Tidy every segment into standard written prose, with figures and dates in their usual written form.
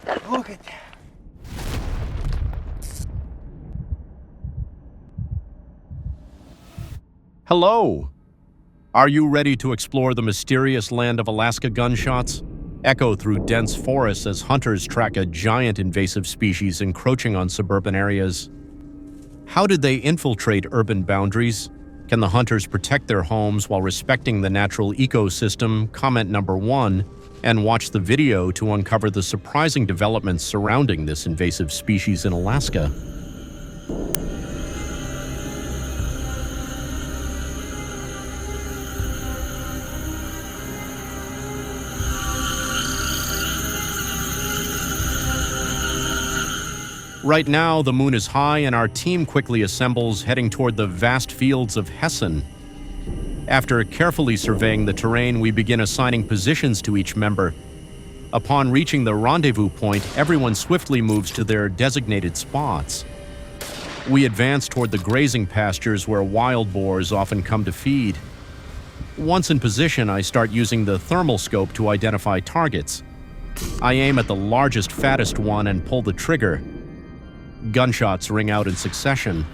Look at that. Hello! Are you ready to explore the mysterious land of Alaska gunshots? Echo through dense forests as hunters track a giant invasive species encroaching on suburban areas. How did they infiltrate urban boundaries? Can the hunters protect their homes while respecting the natural ecosystem? Comment number 1, and watch the video to uncover the surprising developments surrounding this invasive species in Alaska. Right now, the moon is high and our team quickly assembles, heading toward the vast fields of Hessen. After carefully surveying the terrain, we begin assigning positions to each member. Upon reaching the rendezvous point, everyone swiftly moves to their designated spots. We advance toward the grazing pastures where wild boars often come to feed. Once in position, I start using the thermal scope to identify targets. I aim at the largest, fattest one and pull the trigger. Gunshots ring out in succession.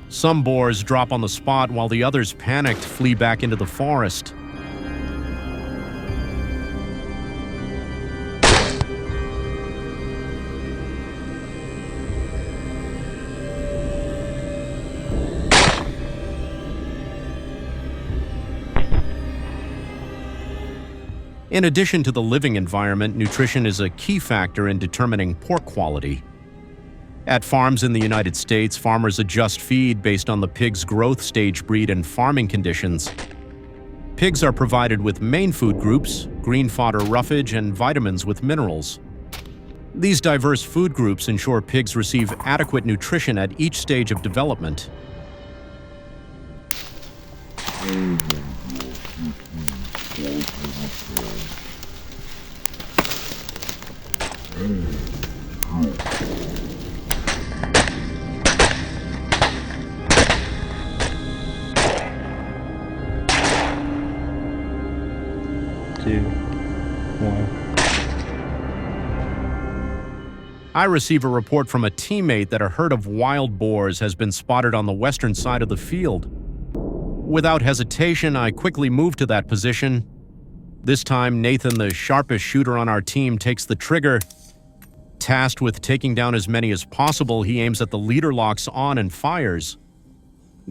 Some boars drop on the spot while the others, panicked, flee back into the forest. In addition to the living environment, nutrition is a key factor in determining pork quality. At farms in the United States, farmers adjust feed based on the pig's growth stage, breed, and farming conditions. Pigs are provided with main food groups, green fodder roughage, and vitamins with minerals. These diverse food groups ensure pigs receive adequate nutrition at each stage of development. I receive a report from a teammate that a herd of wild boars has been spotted on the western side of the field. Without hesitation, I quickly move to that position. This time, Nathan, the sharpest shooter on our team, takes the trigger. Tasked with taking down as many as possible, he aims at the leader locks on and fires.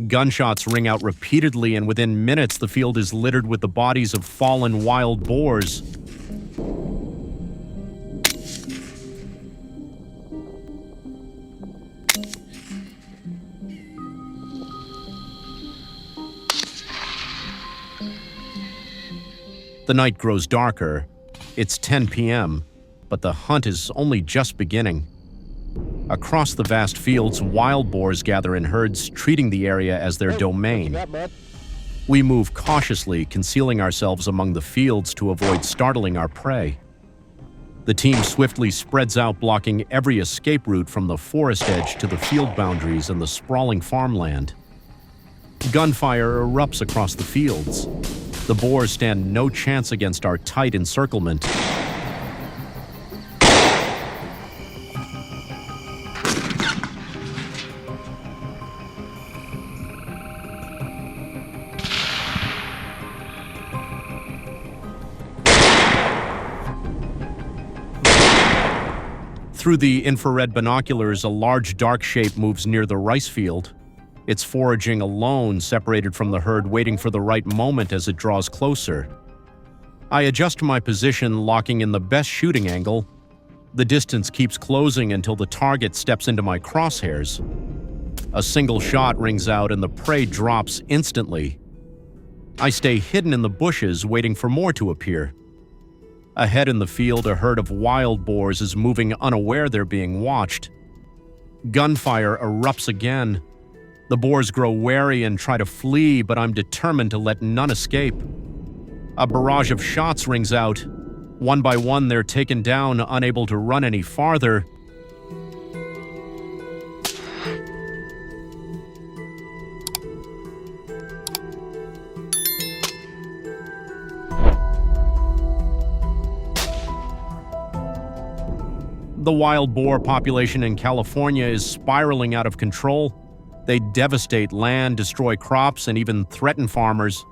Gunshots ring out repeatedly, and within minutes, the field is littered with the bodies of fallen wild boars. The night grows darker. It's 10 p.m., but the hunt is only just beginning. Across the vast fields, wild boars gather in herds, treating the area as their domain. We move cautiously, concealing ourselves among the fields to avoid startling our prey. The team swiftly spreads out, blocking every escape route from the forest edge to the field boundaries and the sprawling farmland. Gunfire erupts across the fields. The boars stand no chance against our tight encirclement. Through the infrared binoculars, a large dark shape moves near the rice field. It's foraging alone, separated from the herd, waiting for the right moment as it draws closer. I adjust my position, locking in the best shooting angle. The distance keeps closing until the target steps into my crosshairs. A single shot rings out and the prey drops instantly. I stay hidden in the bushes, waiting for more to appear. Ahead in the field, a herd of wild boars is moving, unaware they're being watched. Gunfire erupts again. The boars grow wary and try to flee, but I'm determined to let none escape. A barrage of shots rings out. One by one, they're taken down, unable to run any farther. The wild boar population in California is spiraling out of control. They devastate land, destroy crops, and even threaten farmers.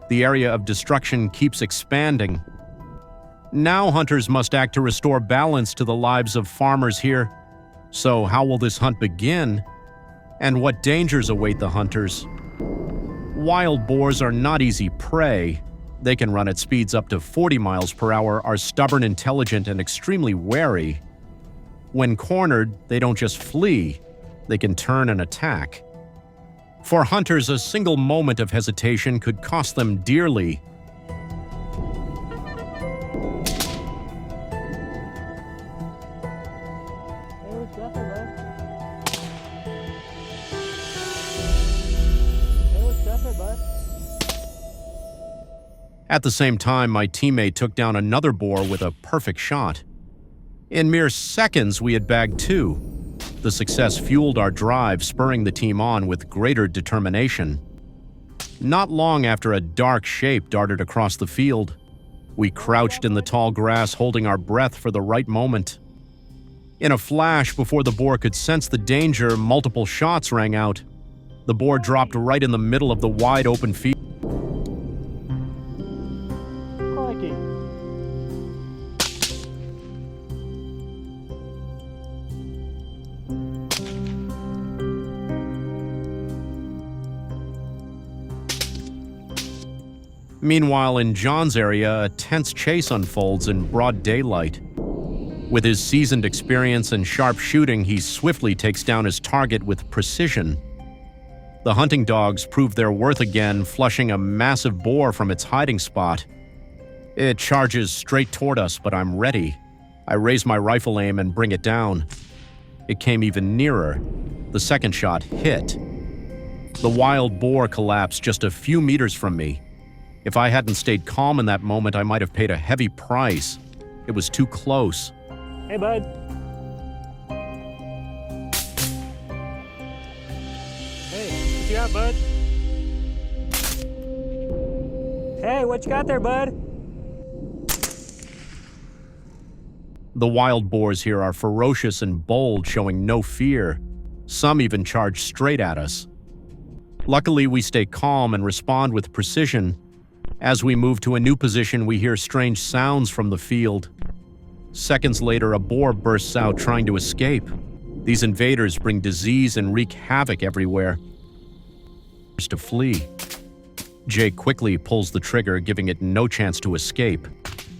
The area of destruction keeps expanding. Now hunters must act to restore balance to the lives of farmers here. So how will this hunt begin? And what dangers await the hunters? Wild boars are not easy prey. They can run at speeds up to 40 miles per hour, are stubborn, intelligent, and extremely wary. When cornered, they don't just flee, they can turn and attack. For hunters, a single moment of hesitation could cost them dearly. At the same time, my teammate took down another boar with a perfect shot. In mere seconds, we had bagged 2. The success fueled our drive, spurring the team on with greater determination. Not long after a dark shape darted across the field, we crouched in the tall grass, holding our breath for the right moment. In a flash, before the boar could sense the danger, multiple shots rang out. The boar dropped right in the middle of the wide open field. Meanwhile, in John's area, a tense chase unfolds in broad daylight. With his seasoned experience and sharp shooting, he swiftly takes down his target with precision. The hunting dogs prove their worth again, flushing a massive boar from its hiding spot. It charges straight toward us, but I'm ready. I raise my rifle aim and bring it down. It came even nearer. The second shot hit. The wild boar collapsed just a few meters from me. If I hadn't stayed calm in that moment, I might have paid a heavy price. It was too close. Hey, bud. Hey, what you got, bud? Hey, what you got there, bud? The wild boars here are ferocious and bold, showing no fear. Some even charge straight at us. Luckily, we stay calm and respond with precision. As we move to a new position, we hear strange sounds from the field. Seconds later, a boar bursts out trying to escape. These invaders bring disease and wreak havoc everywhere. To flee. Jake quickly pulls the trigger, giving it no chance to escape.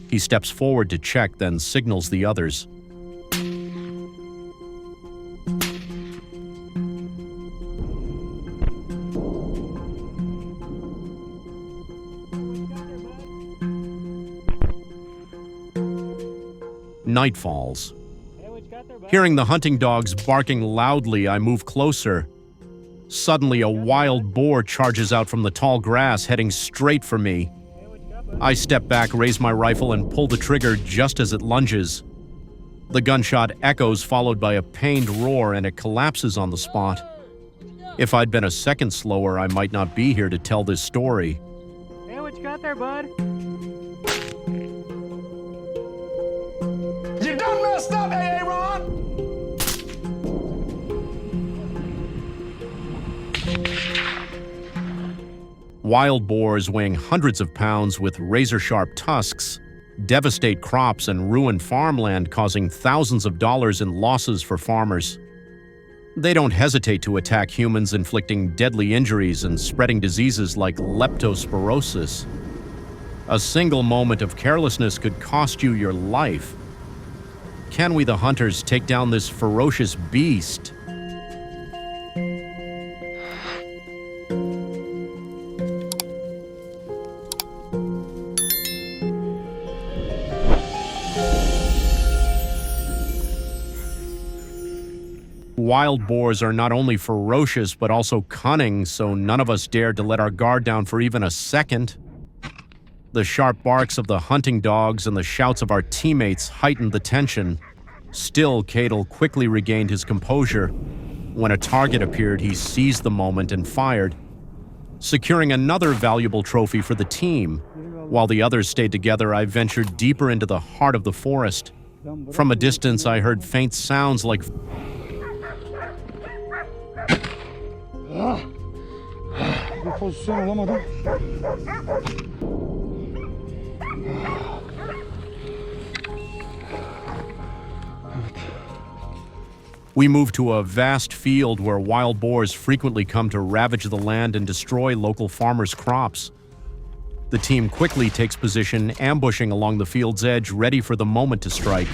He steps forward to check, then signals the others. Night falls. Hearing the hunting dogs barking loudly, I move closer. Suddenly, a wild boar charges out from the tall grass, heading straight for me. I step back, raise my rifle, and pull the trigger just as it lunges. The gunshot echoes, followed by a pained roar, and it collapses on the spot. If I'd been a second slower, I might not be here to tell this story. Hey, what you got there, bud? You done messed up, Aaron! Wild boars weighing hundreds of pounds with razor-sharp tusks devastate crops and ruin farmland, causing thousands of dollars in losses for farmers. They don't hesitate to attack humans, inflicting deadly injuries and spreading diseases like leptospirosis. A single moment of carelessness could cost you your life. Can we, the hunters, take down this ferocious beast? Wild boars are not only ferocious but also cunning, so none of us dared to let our guard down for even a second. The sharp barks of the hunting dogs and the shouts of our teammates heightened the tension. Still, Cadel quickly regained his composure. When a target appeared, he seized the moment and fired, securing another valuable trophy for the team. While the others stayed together, I ventured deeper into the heart of the forest. From a distance, I heard faint sounds like Bir pozisyon alamadım. We move to a vast field where wild boars frequently come to ravage the land and destroy local farmers' crops. The team quickly takes position, ambushing along the field's edge, ready for the moment to strike.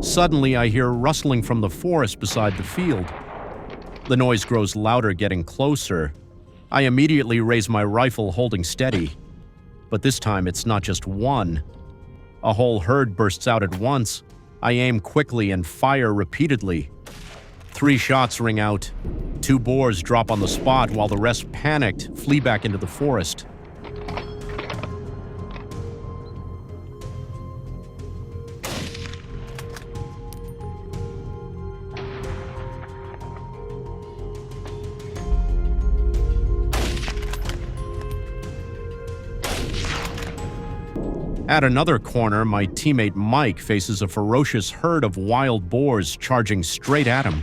Suddenly, I hear rustling from the forest beside the field. The noise grows louder, getting closer. I immediately raise my rifle, holding steady. But this time, it's not just one. A whole herd bursts out at once. I aim quickly and fire repeatedly. 3 shots ring out. 2 boars drop on the spot while the rest, panicked, flee back into the forest. At another corner, my teammate Mike faces a ferocious herd of wild boars charging straight at him.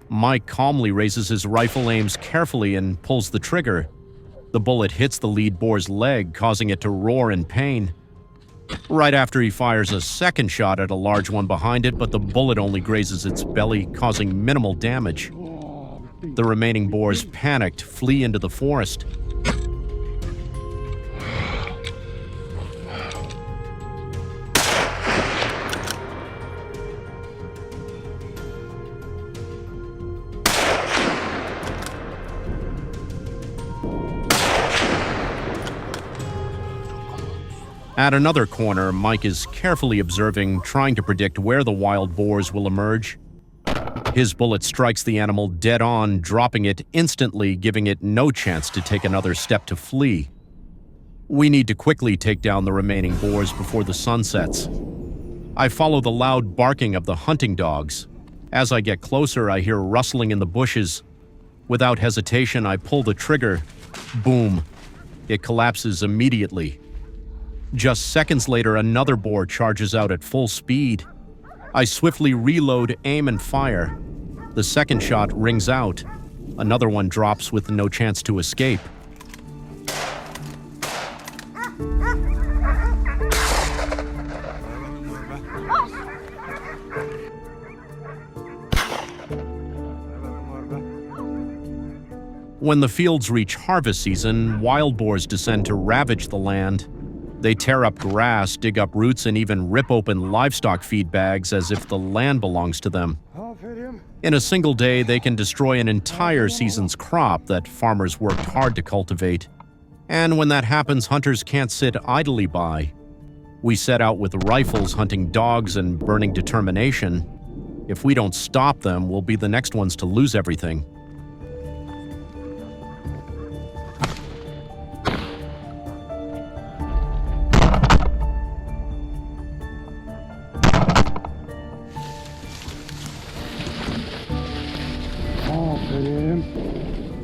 Mike calmly raises his rifle, aims carefully, and pulls the trigger. The bullet hits the lead boar's leg, causing it to roar in pain. Right after, he fires a second shot at a large one behind it, but the bullet only grazes its belly, causing minimal damage. The remaining boars, panicked, flee into the forest. At another corner, Mike is carefully observing, trying to predict where the wild boars will emerge. His bullet strikes the animal dead on, dropping it instantly, giving it no chance to take another step to flee. We need to quickly take down the remaining boars before the sun sets. I follow the loud barking of the hunting dogs. As I get closer, I hear rustling in the bushes. Without hesitation, I pull the trigger. Boom. It collapses immediately. Just seconds later, another boar charges out at full speed. I swiftly reload, aim, and fire. The second shot rings out. Another one drops with no chance to escape. When the fields reach harvest season, wild boars descend to ravage the land. They tear up grass, dig up roots, and even rip open livestock feed bags as if the land belongs to them. In a single day, they can destroy an entire season's crop that farmers worked hard to cultivate. And when that happens, hunters can't sit idly by. We set out with rifles, hunting dogs and burning determination. If we don't stop them, we'll be the next ones to lose everything.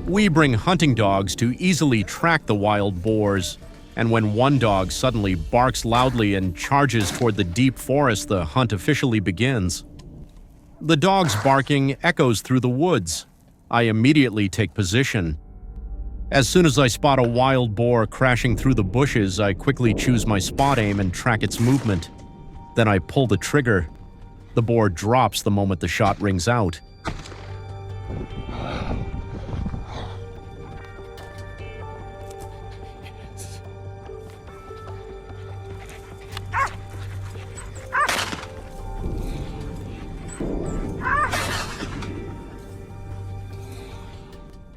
We bring hunting dogs to easily track the wild boars, and when one dog suddenly barks loudly and charges toward the deep forest, the hunt officially begins. The dog's barking echoes through the woods. I immediately take position. As soon as I spot a wild boar crashing through the bushes, I quickly choose my spot aim and track its movement. Then I pull the trigger. The boar drops the moment the shot rings out.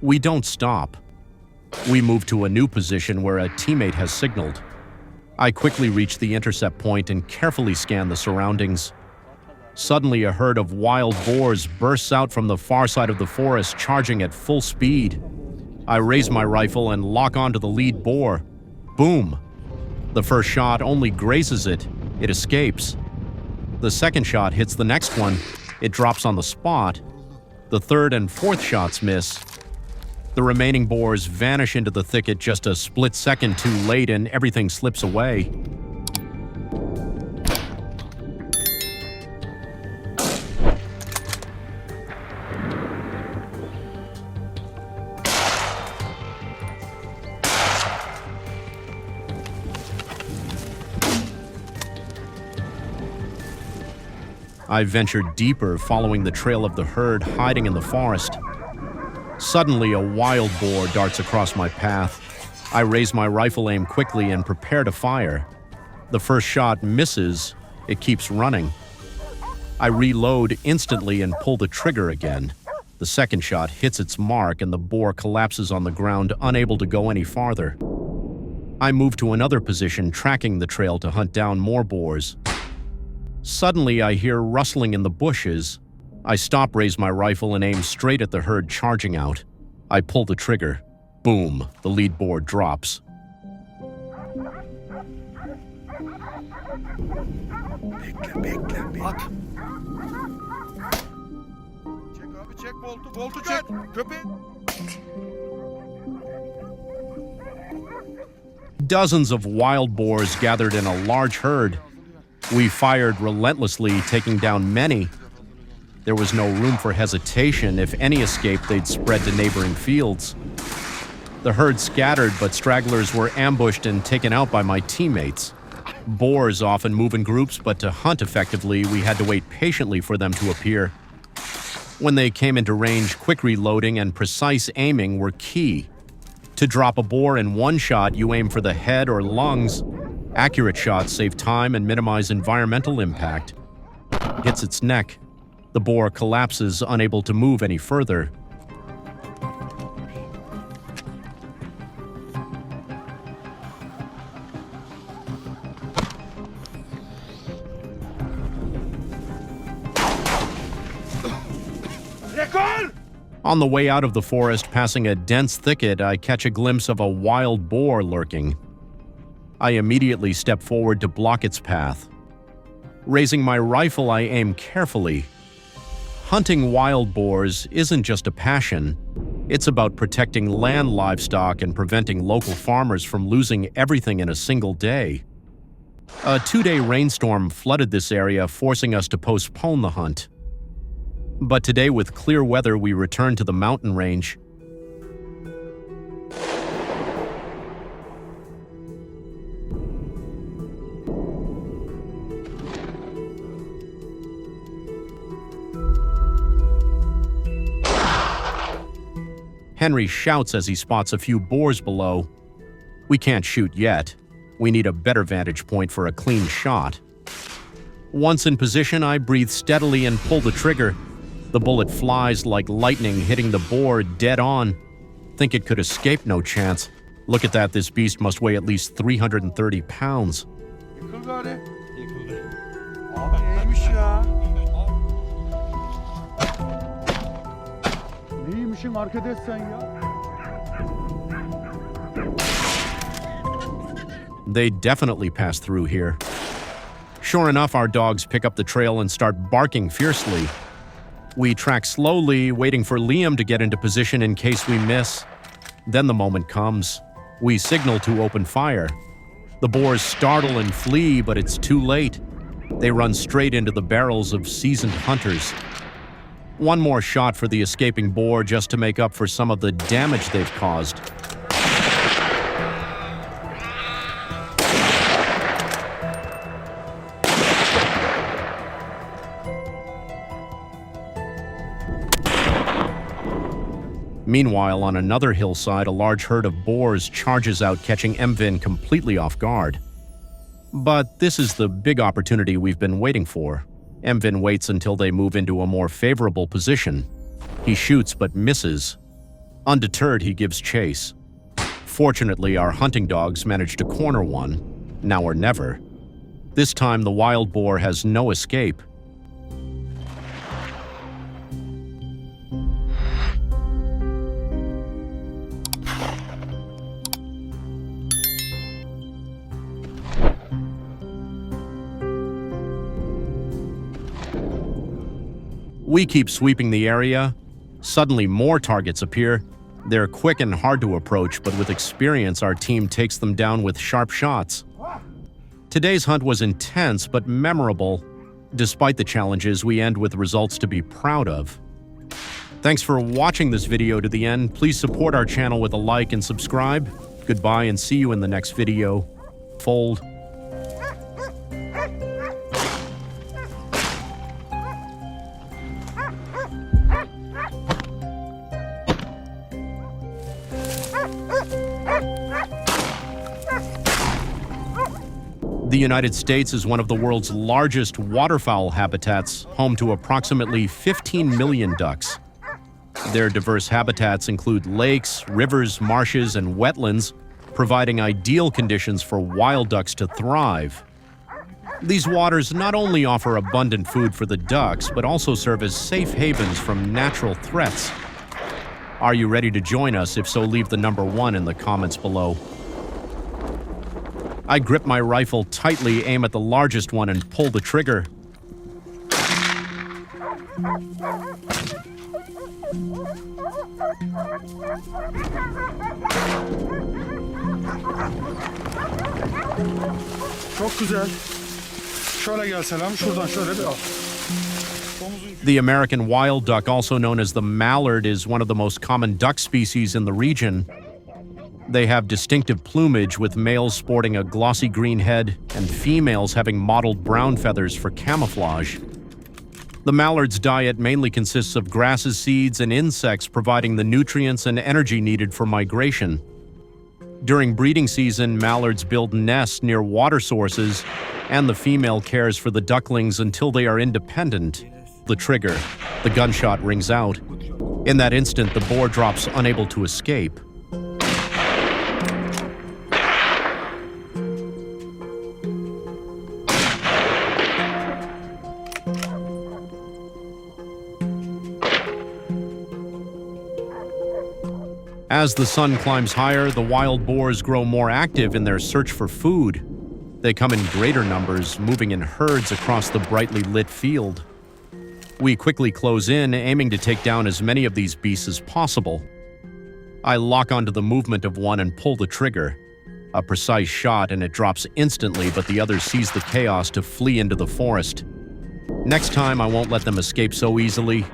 We don't stop. We move to a new position where a teammate has signaled. I quickly reach the intercept point and carefully scan the surroundings. Suddenly, a herd of wild boars bursts out from the far side of the forest, charging at full speed. I raise my rifle and lock onto the lead boar. Boom! The first shot only grazes it. It escapes. The second shot hits the next one. It drops on the spot. The third and fourth shots miss. The remaining boars vanish into the thicket just a split second too late, and everything slips away. I ventured deeper, following the trail of the herd hiding in the forest. Suddenly, a wild boar darts across my path. I raise my rifle aim quickly and prepare to fire. The first shot misses. It keeps running. I reload instantly and pull the trigger again. The second shot hits its mark and the boar collapses on the ground, unable to go any farther. I move to another position, tracking the trail to hunt down more boars. Suddenly, I hear rustling in the bushes. I stop, raise my rifle, and aim straight at the herd charging out. I pull the trigger. Boom, the lead boar drops. Bekle. At. Çek abi, çek boltu. Boltu çek. Köpeği. Dozens of wild boars gathered in a large herd. We fired relentlessly, taking down many. There was no room for hesitation. If any escaped, they'd spread to neighboring fields. The herd scattered, but stragglers were ambushed and taken out by my teammates. Boars often move in groups, but to hunt effectively, we had to wait patiently for them to appear. When they came into range, quick reloading and precise aiming were key. To drop a boar in one shot, you aim for the head or lungs. Accurate shots save time and minimize environmental impact. Hits its neck. The boar collapses, unable to move any further. On the way out of the forest, passing a dense thicket, I catch a glimpse of a wild boar lurking. I immediately step forward to block its path. Raising my rifle, I aim carefully. Hunting wild boars isn't just a passion. It's about protecting land livestock and preventing local farmers from losing everything in a single day. A 2-day rainstorm flooded this area, forcing us to postpone the hunt. But today, with clear weather, we return to the mountain range. Henry shouts as he spots a few boars below. We can't shoot yet. We need a better vantage point for a clean shot. Once in position, I breathe steadily and pull the trigger. The bullet flies like lightning, hitting the boar dead on. Think it could escape? No chance. Look at that, this beast must weigh at least 330 pounds. Yıkıl gari. Yıkıldı. Abi neymiş ya? Neymişin arkadaş sen ya? They definitely passed through here. Sure enough, our dogs pick up the trail and start barking fiercely. We track slowly, waiting for Liam to get into position in case we miss. Then the moment comes. We signal to open fire. The boars startle and flee, but it's too late. They run straight into the barrels of seasoned hunters. One more shot for the escaping boar just to make up for some of the damage they've caused. Meanwhile, on another hillside, a large herd of boars charges out, catching Emvin completely off guard. But this is the big opportunity we've been waiting for. Emvin waits until they move into a more favorable position. He shoots but misses. Undeterred, he gives chase. Fortunately, our hunting dogs manage to corner one, now or never. This time, the wild boar has no escape. We keep sweeping the area. Suddenly, more targets appear. They're quick and hard to approach, but with experience, our team takes them down with sharp shots. Today's hunt was intense but memorable. Despite the challenges, we end with results to be proud of. Thanks for watching this video to the end. Please support our channel with a like and subscribe. Goodbye and see you in the next video. Fold. The United States is one of the world's largest waterfowl habitats, home to approximately 15 million ducks. Their diverse habitats include lakes, rivers, marshes, and wetlands, providing ideal conditions for wild ducks to thrive. These waters not only offer abundant food for the ducks, but also serve as safe havens from natural threats. Are you ready to join us? If so, leave the number 1 in the comments below. I grip my rifle tightly, aim at the largest one, and pull the trigger. Çok güzel. Şöyle gel Selam, şuradan şöyle bir al. The American wild duck, also known as the mallard, is one of the most common duck species in the region. They have distinctive plumage, with males sporting a glossy green head and females having mottled brown feathers for camouflage. The mallard's diet mainly consists of grasses, seeds, and insects, providing the nutrients and energy needed for migration. During breeding season, mallards build nests near water sources, and the female cares for the ducklings until they are independent. The trigger. The gunshot rings out. In that instant, the boar drops, unable to escape. As the sun climbs higher, the wild boars grow more active in their search for food. They come in greater numbers, moving in herds across the brightly lit field. We quickly close in, aiming to take down as many of these beasts as possible. I lock onto the movement of one and pull the trigger. A precise shot, and it drops instantly, but the other seize the chaos to flee into the forest. Next time, I won't let them escape so easily.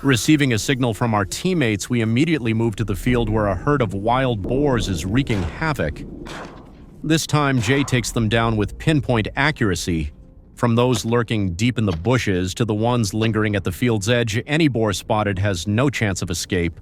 Receiving a signal from our teammates, we immediately move to the field where a herd of wild boars is wreaking havoc. This time, Jay takes them down with pinpoint accuracy. From those lurking deep in the bushes to the ones lingering at the field's edge, any boar spotted has no chance of escape.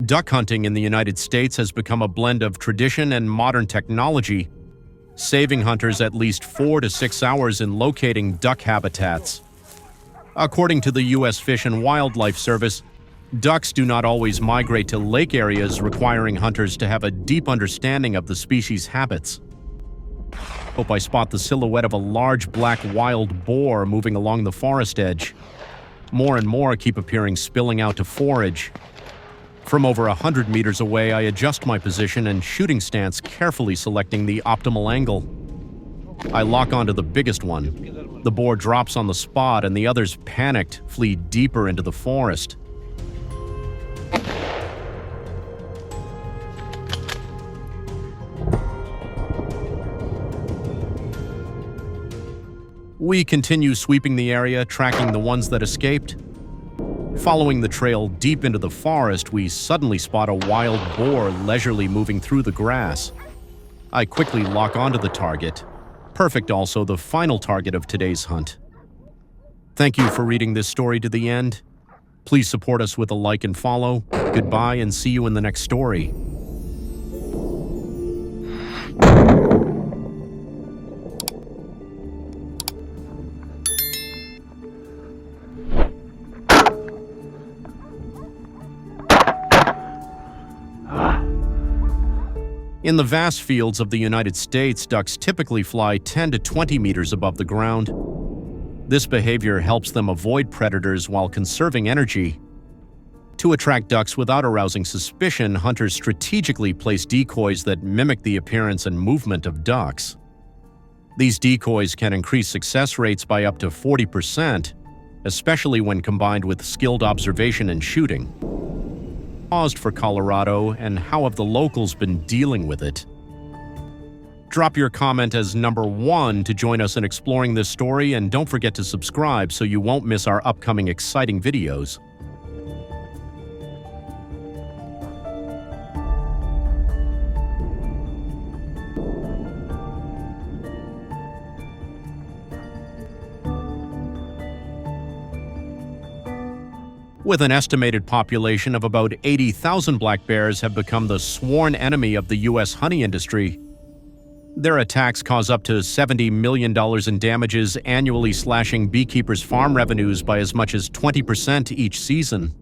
Duck hunting in the United States has become a blend of tradition and modern technology, saving hunters at least 4 to 6 hours in locating duck habitats. According to the U.S. Fish and Wildlife Service, ducks do not always migrate to lake areas, requiring hunters to have a deep understanding of the species' habits. Hope I spot the silhouette of a large black wild boar moving along the forest edge. More and more keep appearing, spilling out to forage. From over 100 meters away, I adjust my position and shooting stance, carefully selecting the optimal angle. I lock onto the biggest one. The boar drops on the spot, and the others, panicked, flee deeper into the forest. We continue sweeping the area, tracking the ones that escaped. Following the trail deep into the forest, we suddenly spot a wild boar leisurely moving through the grass. I quickly lock onto the target. Perfect, also the final target of today's hunt. Thank you for reading this story to the end. Please support us with a like and follow. Goodbye, and see you in the next story. In the vast fields of the United States, ducks typically fly 10 to 20 meters above the ground. This behavior helps them avoid predators while conserving energy. To attract ducks without arousing suspicion, hunters strategically place decoys that mimic the appearance and movement of ducks. These decoys can increase success rates by up to 40%, especially when combined with skilled observation and shooting. Paused for Colorado, and how have the locals been dealing with it? Drop your comment as number 1 to join us in exploring this story, and don't forget to subscribe so you won't miss our upcoming exciting videos. With an estimated population of about 80,000, black bears have become the sworn enemy of the U.S. honey industry. Their attacks cause up to $70 million in damages annually, slashing beekeepers' farm revenues by as much as 20% each season.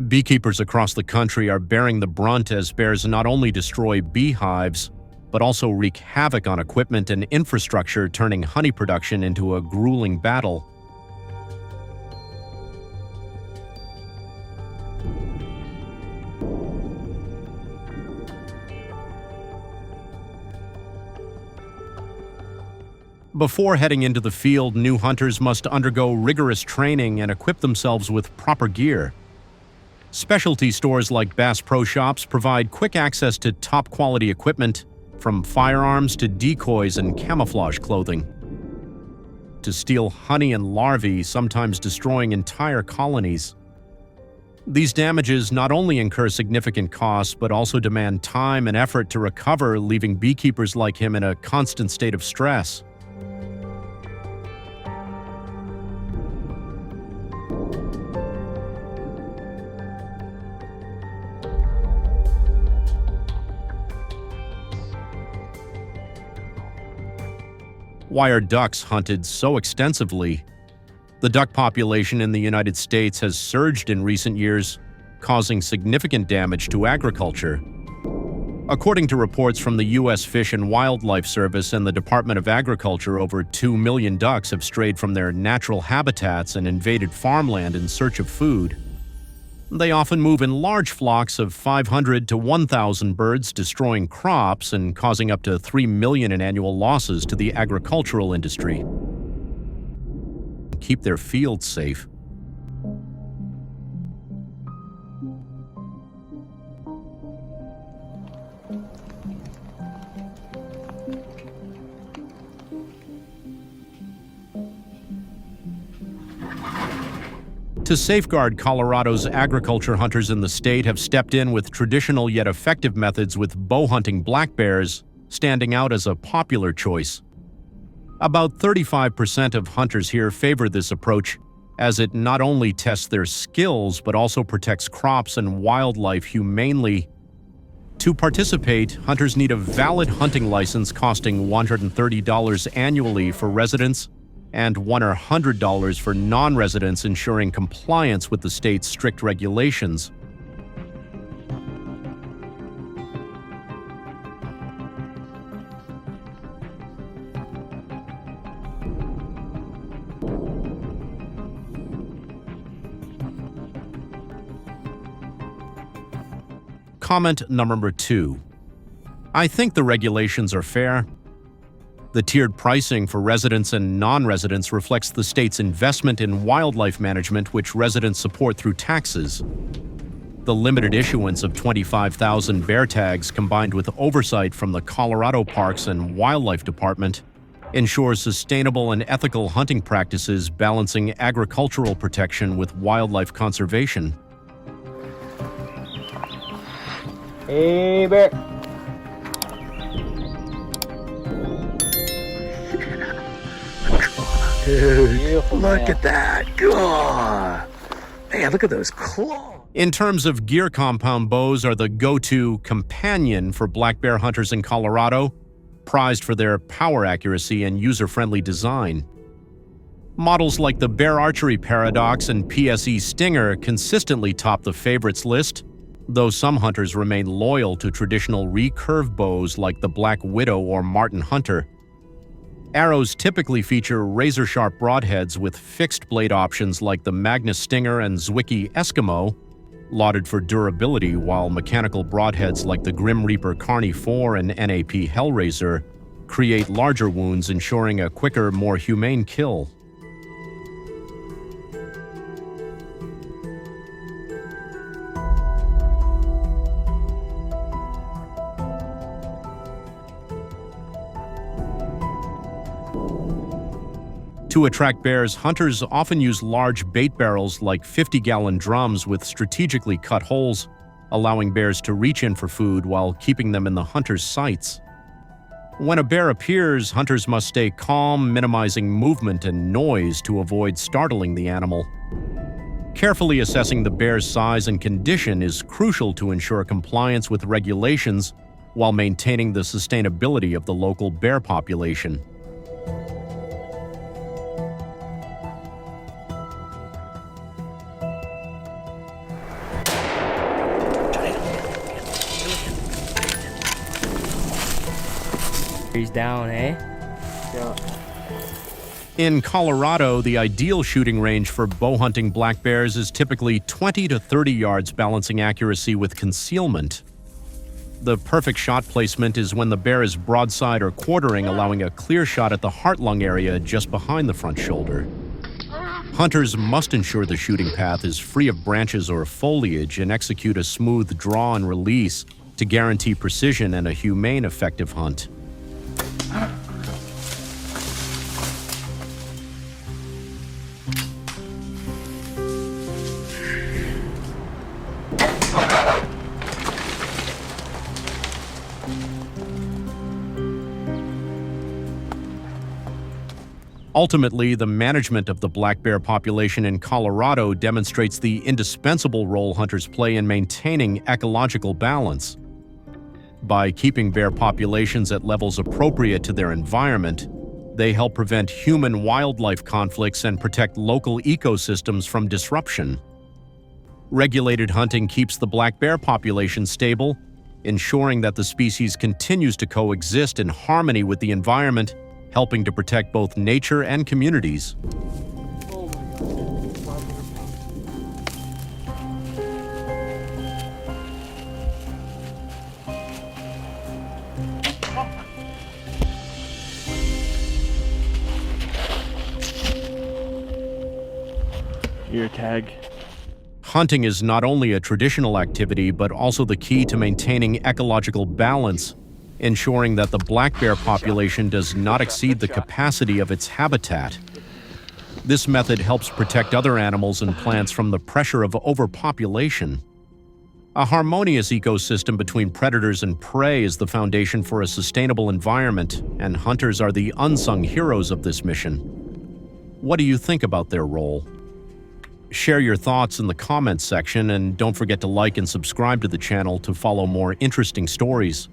Beekeepers across the country are bearing the brunt as bears not only destroy beehives, but also wreak havoc on equipment and infrastructure, turning honey production into a grueling battle. Before heading into the field, new hunters must undergo rigorous training and equip themselves with proper gear. Specialty stores like Bass Pro Shops provide quick access to top-quality equipment, from firearms to decoys and camouflage clothing. To steal honey and larvae, sometimes destroying entire colonies. These damages not only incur significant costs, but also demand time and effort to recover, leaving beekeepers like him in a constant state of stress. Why are ducks hunted so extensively? The duck population in the United States has surged in recent years, causing significant damage to agriculture. According to reports from the U.S. Fish and Wildlife Service and the Department of Agriculture, over 2 million ducks have strayed from their natural habitats and invaded farmland in search of food. They often move in large flocks of 500 to 1,000 birds, destroying crops and causing up to $3 million in annual losses to the agricultural industry. Keep their fields safe. To safeguard Colorado's agriculture, hunters in the state have stepped in with traditional yet effective methods, with bow hunting black bears standing out as a popular choice. About 35% of hunters here favor this approach, as it not only tests their skills but also protects crops and wildlife humanely. To participate, hunters need a valid hunting license costing $130 annually for residents and $100 for non-residents, ensuring compliance with the state's strict regulations. Comment number 2. I think the regulations are fair. The tiered pricing for residents and non-residents reflects the state's investment in wildlife management, which residents support through taxes. The limited issuance of 25,000 bear tags, combined with oversight from the Colorado Parks and Wildlife Department, ensures sustainable and ethical hunting practices, balancing agricultural protection with wildlife conservation. Hey, bear. Dude, Beautiful, look man. at that. God. Man, look at those claws. In terms of gear, compound bows are the go-to companion for black bear hunters in Colorado, prized for their power accuracy and user-friendly design. Models like the Bear Archery Paradox and PSE Stinger consistently top the favorites list, though some hunters remain loyal to traditional recurve bows like the Black Widow or Martin Hunter. Arrows typically feature razor-sharp broadheads with fixed blade options like the Magnus Stinger and Zwickey Eskimo, lauded for durability, while mechanical broadheads like the Grim Reaper Carney 4 and NAP Hellraiser create larger wounds, ensuring a quicker, more humane kill. To attract bears, hunters often use large bait barrels like 50-gallon drums with strategically cut holes, allowing bears to reach in for food while keeping them in the hunter's sights. When a bear appears, hunters must stay calm, minimizing movement and noise to avoid startling the animal. Carefully assessing the bear's size and condition is crucial to ensure compliance with regulations while maintaining the sustainability of the local bear population. He's down, eh? In Colorado, the ideal shooting range for bow hunting black bears is typically 20 to 30 yards, balancing accuracy with concealment. The perfect shot placement is when the bear is broadside or quartering, allowing a clear shot at the heart-lung area just behind the front shoulder. Hunters must ensure the shooting path is free of branches or foliage and execute a smooth draw and release to guarantee precision and a humane, effective hunt. Ultimately, the management of the black bear population in Colorado demonstrates the indispensable role hunters play in maintaining ecological balance. By keeping bear populations at levels appropriate to their environment, they help prevent human-wildlife conflicts and protect local ecosystems from disruption. Regulated hunting keeps the black bear population stable, ensuring that the species continues to coexist in harmony with the environment, helping to protect both nature and communities. Ear tag. Hunting is not only a traditional activity, but also the key to maintaining ecological balance, ensuring that the black bear population does not exceed the capacity of its habitat. This method helps protect other animals and plants from the pressure of overpopulation. A harmonious ecosystem between predators and prey is the foundation for a sustainable environment, and hunters are the unsung heroes of this mission. What do you think about their role? Share your thoughts in the comments section, and don't forget to like and subscribe to the channel to follow more interesting stories.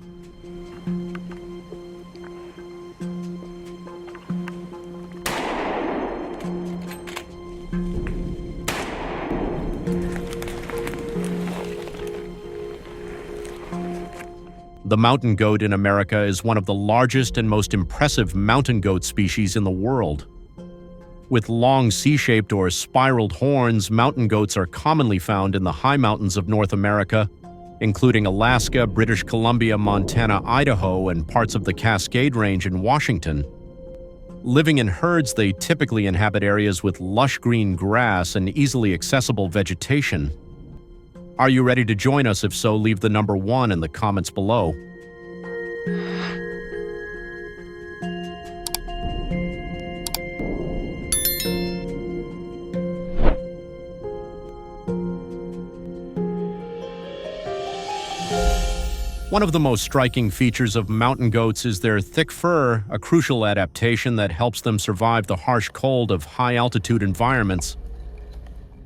The mountain goat in America is one of the largest and most impressive mountain goat species in the world. With long C-shaped or spiraled horns, mountain goats are commonly found in the high mountains of North America, including Alaska, British Columbia, Montana, Idaho, and parts of the Cascade Range in Washington. Living in herds, they typically inhabit areas with lush green grass and easily accessible vegetation. Are you ready to join us? If so, leave the number 1 in the comments below. One of the most striking features of mountain goats is their thick fur, a crucial adaptation that helps them survive the harsh cold of high-altitude environments.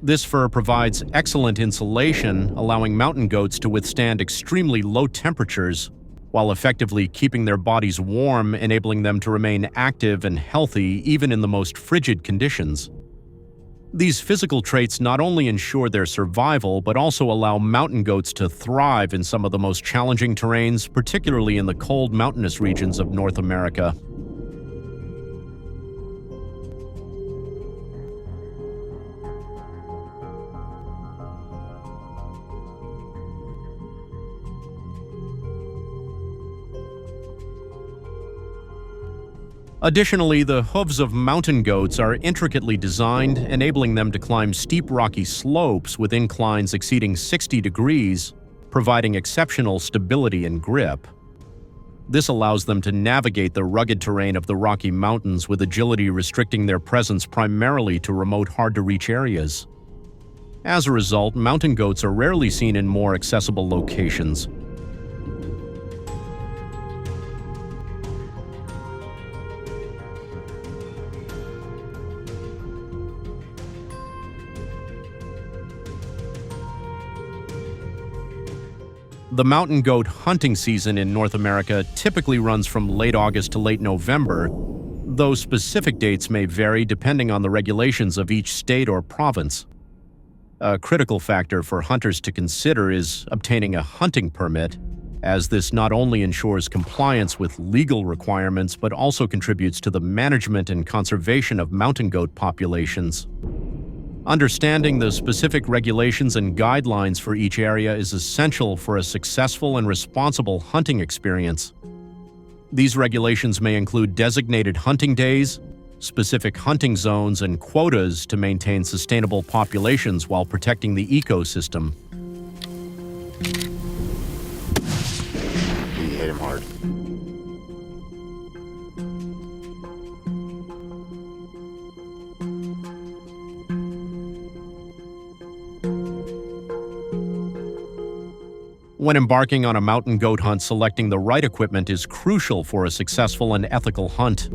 This fur provides excellent insulation, allowing mountain goats to withstand extremely low temperatures, while effectively keeping their bodies warm, enabling them to remain active and healthy even in the most frigid conditions. These physical traits not only ensure their survival, but also allow mountain goats to thrive in some of the most challenging terrains, particularly in the cold mountainous regions of North America. Additionally, the hooves of mountain goats are intricately designed, enabling them to climb steep rocky slopes with inclines exceeding 60 degrees, providing exceptional stability and grip. This allows them to navigate the rugged terrain of the Rocky Mountains with agility, restricting their presence primarily to remote, hard-to-reach areas. As a result, mountain goats are rarely seen in more accessible locations. The mountain goat hunting season in North America typically runs from late August to late November, though specific dates may vary depending on the regulations of each state or province. A critical factor for hunters to consider is obtaining a hunting permit, as this not only ensures compliance with legal requirements but also contributes to the management and conservation of mountain goat populations. Understanding the specific regulations and guidelines for each area is essential for a successful and responsible hunting experience. These regulations may include designated hunting days, specific hunting zones, and quotas to maintain sustainable populations while protecting the ecosystem. He hit him hard. When embarking on a mountain goat hunt, selecting the right equipment is crucial for a successful and ethical hunt.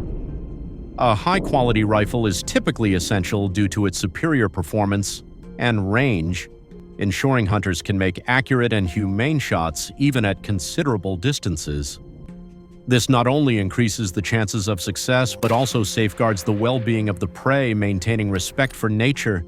A high-quality rifle is typically essential due to its superior performance and range, ensuring hunters can make accurate and humane shots even at considerable distances. This not only increases the chances of success but also safeguards the well-being of the prey, maintaining respect for nature.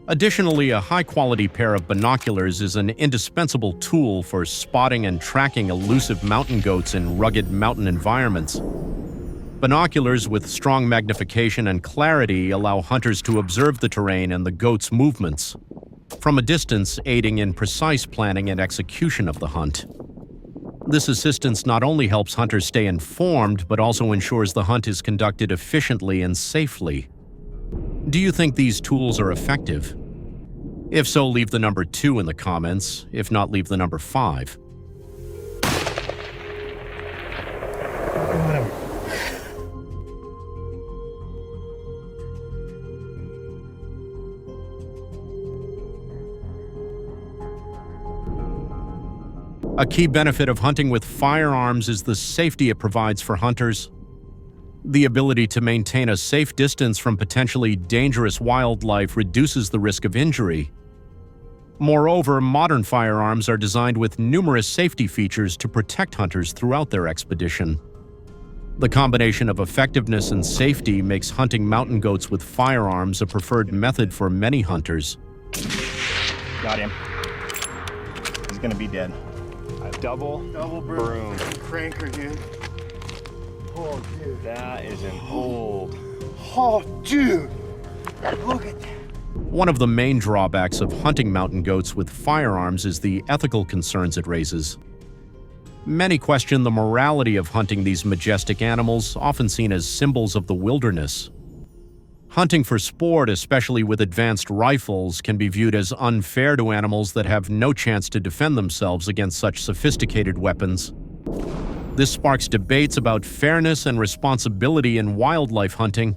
Additionally, a high-quality pair of binoculars is an indispensable tool for spotting and tracking elusive mountain goats in rugged mountain environments. Binoculars with strong magnification and clarity allow hunters to observe the terrain and the goat's movements from a distance, aiding in precise planning and execution of the hunt. This assistance not only helps hunters stay informed, but also ensures the hunt is conducted efficiently and safely. Do you think these tools are effective? If so, leave the number 2 in the comments. If not, leave the number 5. A key benefit of hunting with firearms is the safety it provides for hunters. The ability to maintain a safe distance from potentially dangerous wildlife reduces the risk of injury. Moreover, modern firearms are designed with numerous safety features to protect hunters throughout their expedition. The combination of effectiveness and safety makes hunting mountain goats with firearms a preferred method for many hunters. Got him. He's gonna be dead. A double broom. Cranker, dude. Oh, dude. That is an old. Oh, dude. Look at that. One of the main drawbacks of hunting mountain goats with firearms is the ethical concerns it raises. Many question the morality of hunting these majestic animals, often seen as symbols of the wilderness. Hunting for sport, especially with advanced rifles, can be viewed as unfair to animals that have no chance to defend themselves against such sophisticated weapons. This sparks debates about fairness and responsibility in wildlife hunting.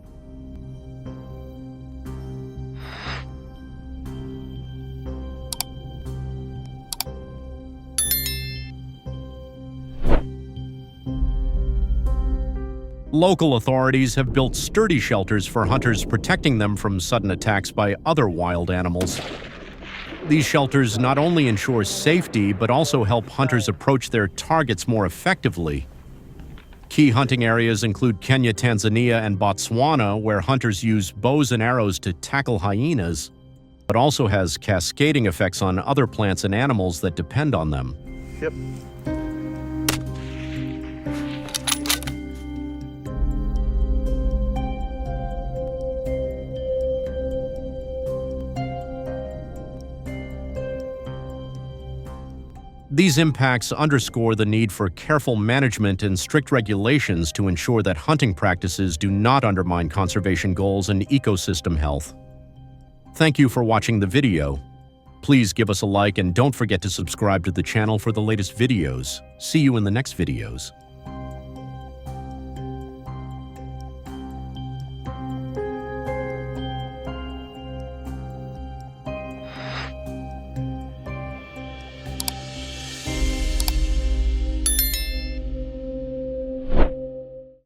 Local authorities have built sturdy shelters for hunters, protecting them from sudden attacks by other wild animals. These shelters not only ensure safety, but also help hunters approach their targets more effectively. Key hunting areas include Kenya, Tanzania, and Botswana, where hunters use bows and arrows to tackle hyenas, but also has cascading effects on other plants and animals that depend on them. Yep. These impacts underscore the need for careful management and strict regulations to ensure that hunting practices do not undermine conservation goals and ecosystem health. Thank you for watching the video. Please give us a like and don't forget to subscribe to the channel for the latest videos. See you in the next videos.